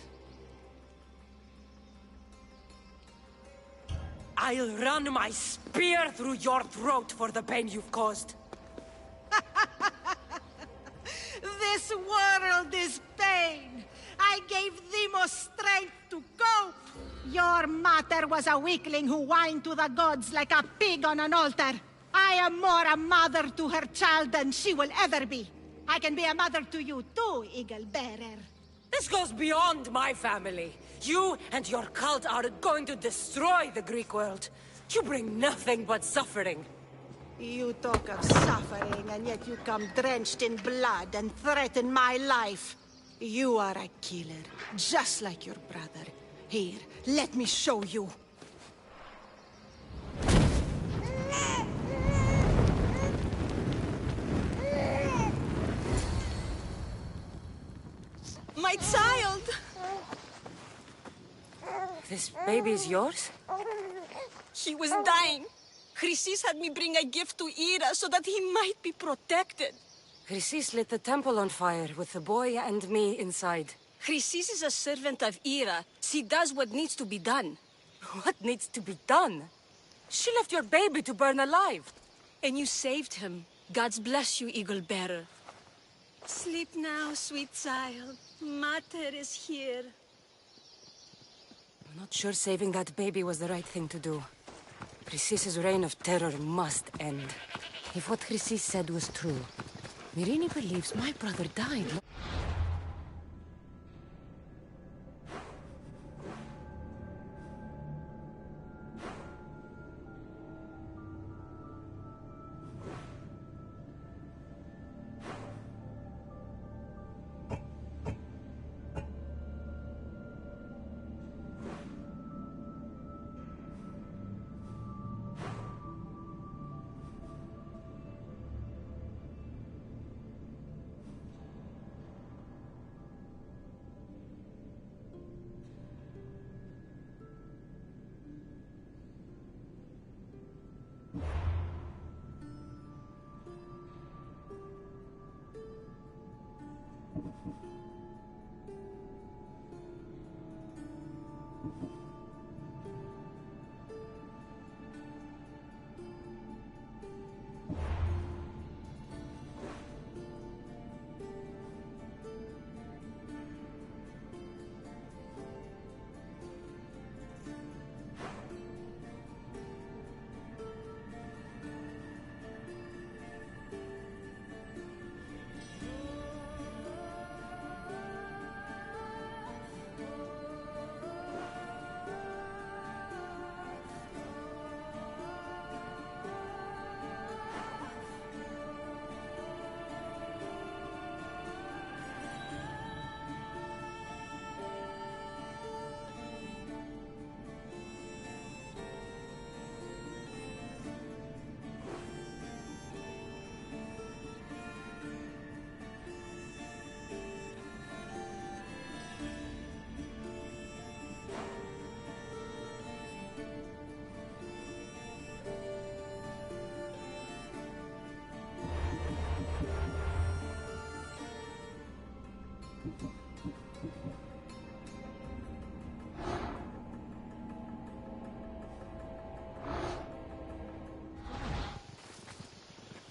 I'll run my spear through your throat for the pain you've caused. This world is pain. I gave Demos strength to cope. Your mater was a weakling who whined to the gods like a pig on an altar. I am more a mother to her child than she will ever be. I can be a mother to you too, Eagle Bearer. This goes beyond my family. You and your cult are going to destroy the Greek world. You bring nothing but suffering. You talk of suffering, and yet you come drenched in blood and threaten my life. You are a killer, just like your brother. Here, let me show you. My child! This baby's yours? He was dying. Chrysis had me bring a gift to Ira so that he might be protected. Chrysis lit the temple on fire with the boy and me inside. Chrysis is a servant of Ira. She does what needs to be done. What needs to be done? She left your baby to burn alive. And you saved him. God's bless you, Eagle Bearer. Sleep now, sweet child. Mater is here. I'm not sure saving that baby was the right thing to do. Chrysis' reign of terror must end. If what Chrysis said was true, Myrine believes my brother died.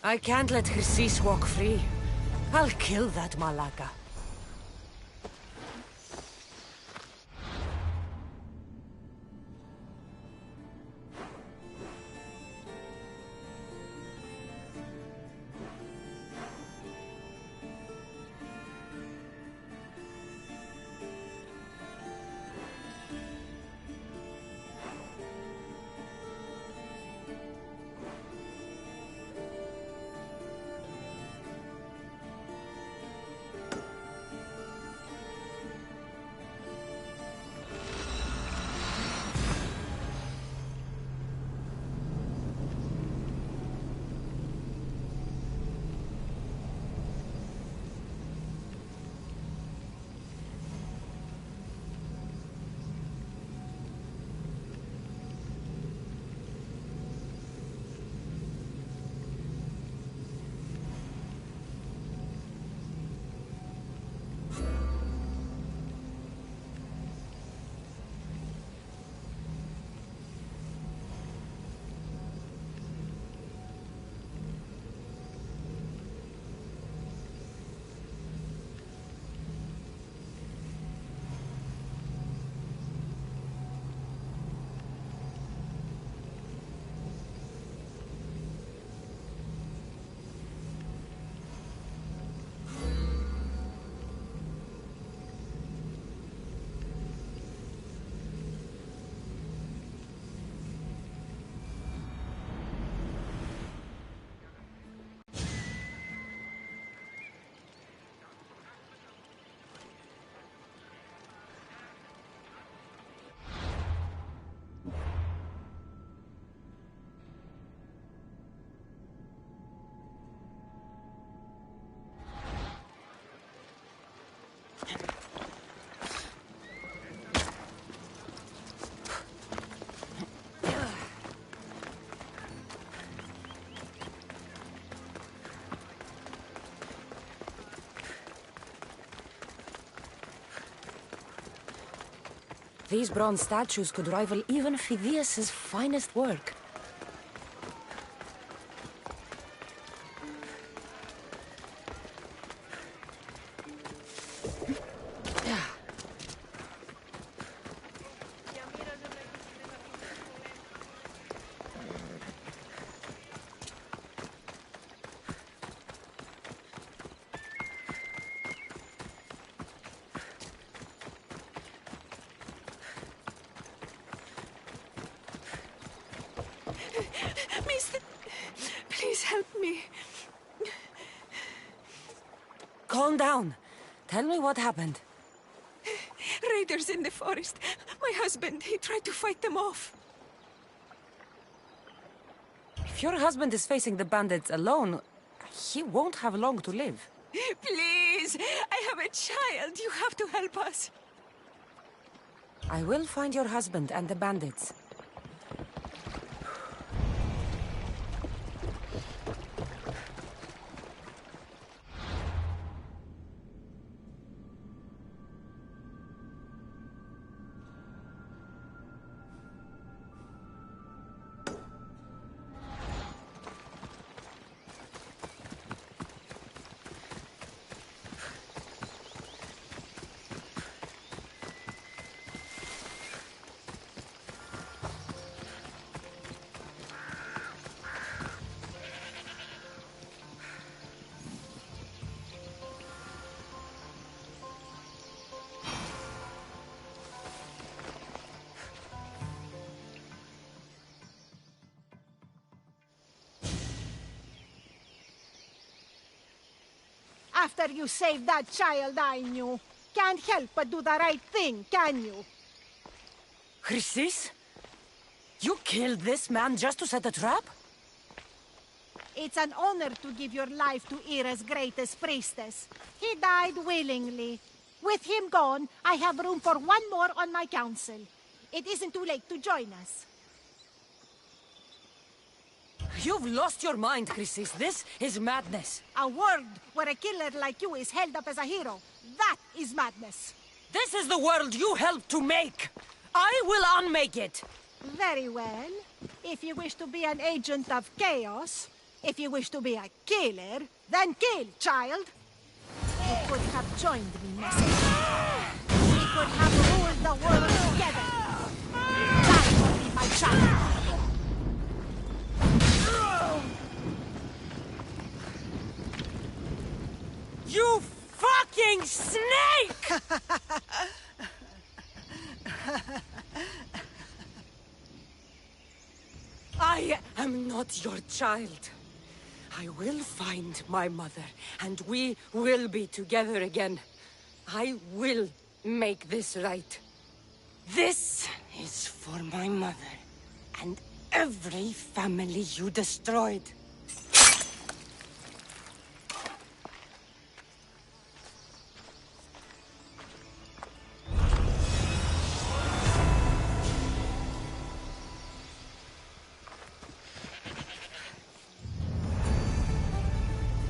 I can't let Chrysis walk free. I'll kill that Malaka. These bronze statues could rival even Phidias's finest work. Mister, please help me. Calm down. Tell me what happened. Raiders in the forest. My husband, he tried to fight them off. If your husband is facing the bandits alone, he won't have long to live. Please, I have a child. You have to help us. I will find your husband and the bandits. After you saved that child I knew, can't help but do the right thing, can you? Chrysis? You killed this man just to set a trap? It's an honor to give your life to Ira's greatest priestess. He died willingly. With him gone, I have room for one more on my council. It isn't too late to join us. You've lost your mind, Chrysis. This is madness. A world where a killer like you is held up as a hero. That is madness. This is the world you helped to make. I will unmake it. Very well. If you wish to be an agent of chaos, if you wish to be a killer, then kill, child. You could have joined me, messenger. We could have ruled the world together. That would be my child. You fucking snake! I am not your child. I will find my mother, and we will be together again. I will make this right. This is for my mother, and every family you destroyed.